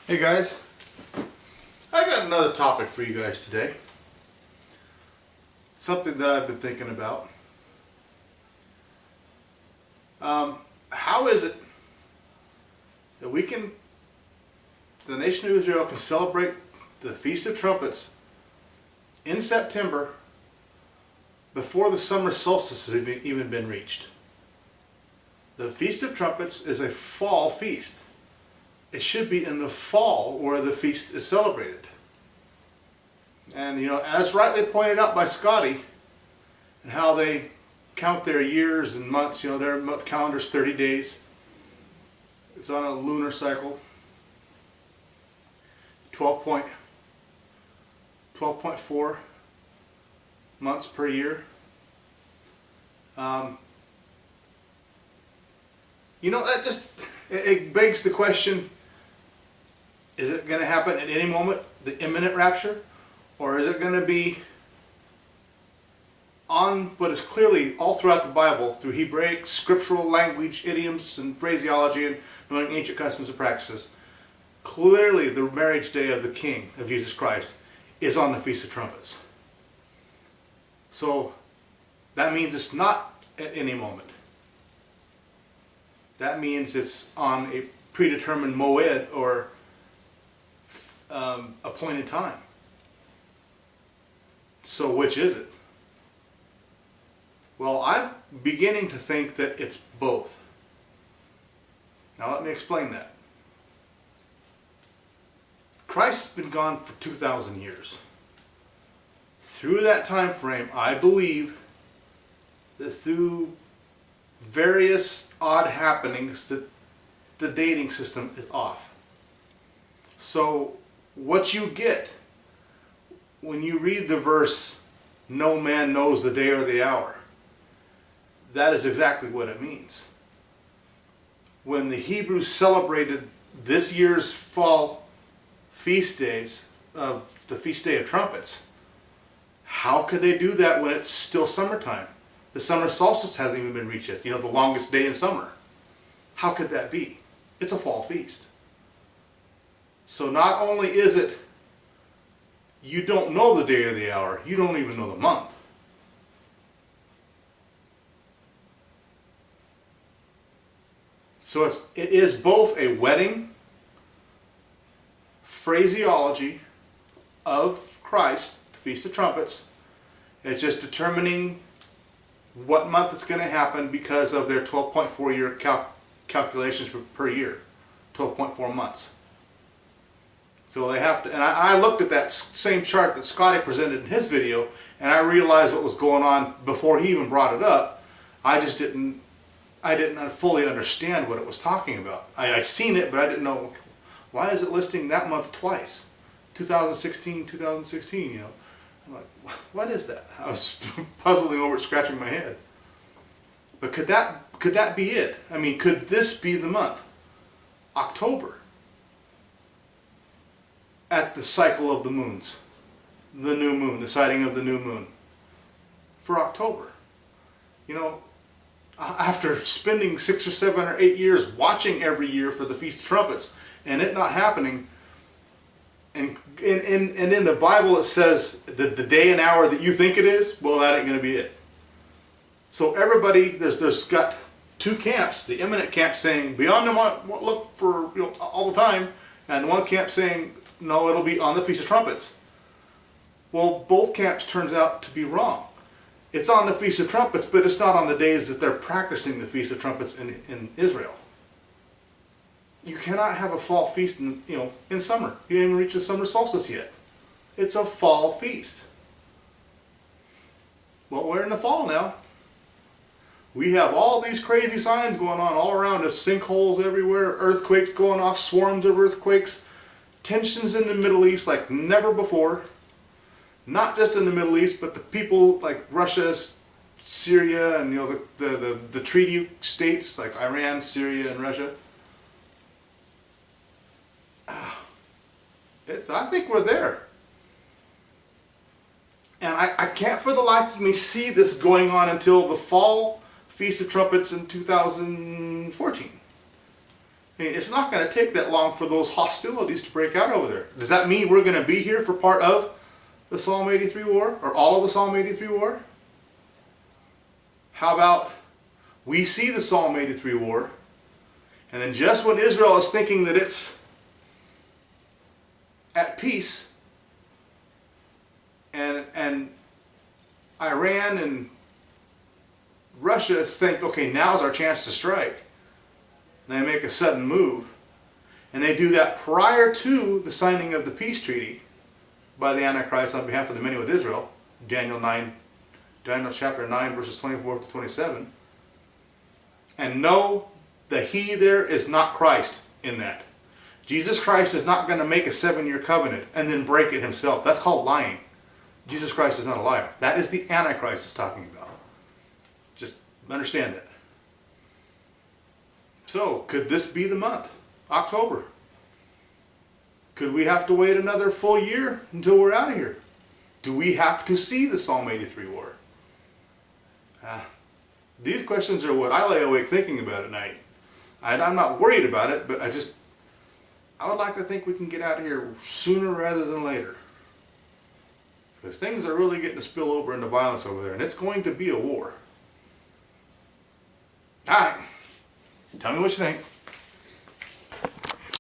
Hey guys, I got another topic for you guys today. Something that I've been thinking about. How is it that the nation of Israel can celebrate the Feast of Trumpets in September before the summer solstice has even been reached? The Feast of Trumpets is a fall feast. It should be in the fall where the feast is celebrated. And as rightly pointed out by Scotty, and how they count their years and months, their month calendar's 30 days. It's on a lunar cycle. 12.4 months per year. It begs the question, is it going to happen at any moment, the imminent rapture? Or is it going to be on what is clearly all throughout the Bible, through Hebraic, scriptural language, idioms, and phraseology, and knowing ancient customs and practices? Clearly the marriage day of the King, of Jesus Christ, is on the Feast of Trumpets. So that means it's not at any moment. That means it's on a predetermined moed, or appointed time. So which is it? Well, I'm beginning to think that it's both. Now let me explain that. Christ's been gone for 2,000 years. Through that time frame, I believe that through various odd happenings that the dating system is off. So what you get when you read the verse, "No man knows the day or the hour," that is exactly what it means. When the Hebrews celebrated this year's fall feast days of the Feast Day of Trumpets, how could they do that when it's still summertime? The summer solstice hasn't even been reached yet, the longest day in summer. How could that be? It's a fall feast. So not only is it, you don't know the day or the hour, you don't even know the month. So it is both a wedding phraseology of Christ, the Feast of Trumpets. It's just determining what month it's going to happen because of their 12.4 year calculations per year. 12.4 months. So they have to, and I looked at that same chart that Scotty presented in his video, and I realized what was going on before he even brought it up. I didn't fully understand what it was talking about. I'd seen it, but I didn't know, why is it listing that month twice? 2016, I'm like, what is that? I was puzzling over it, scratching my head. But could that be it? I mean, could this be the month? October. At the cycle of the moons. The new moon, the sighting of the new moon. For October. After spending 6 or 7 or 8 years watching every year for the Feast of Trumpets, and it not happening, and in the Bible it says that the day and hour that you think it is, well, that ain't going to be it. So everybody, there's got two camps. The imminent camp saying, beyond them, look for all the time, and one camp saying, no, it'll be on the Feast of Trumpets. Well, both camps turns out to be wrong. It's on the Feast of Trumpets, but it's not on the days that they're practicing the Feast of Trumpets in Israel. You cannot have a fall feast in summer. You didn't even reach the summer solstice yet. It's a fall feast. Well, we're in the fall now. We have all these crazy signs going on all around us. Sinkholes everywhere, earthquakes going off, swarms of earthquakes, tensions in the Middle East like never before. Not just in the Middle East, but the people like Russia, Syria, and the treaty states like Iran, Syria, and Russia. I think we're there. And I can't for the life of me see this going on until the fall Feast of Trumpets in 2014. I mean, it's not going to take that long for those hostilities to break out over there. Does that mean we're going to be here for part of the Psalm 83 war? Or all of the Psalm 83 war? How about we see the Psalm 83 war, and then just when Israel is thinking that it's at peace, and Iran and Russia think, okay, now's our chance to strike. And they make a sudden move. And they do that prior to the signing of the peace treaty by the Antichrist on behalf of the many with Israel. Daniel chapter 9, verses 24 to 27. And know that he there is not Christ in that. Jesus Christ is not going to make a 7-year covenant and then break it himself. That's called lying. Jesus Christ is not a liar. That is the Antichrist is talking about. Just understand that. So, could this be the month? October. Could we have to wait another full year until we're out of here? Do we have to see the Psalm 83 war? These questions are what I lay awake thinking about at night. I'm not worried about it, but I would like to think we can get out of here sooner rather than later. Because things are really getting to spill over into violence over there, and it's going to be a war. Alright, tell me what you think.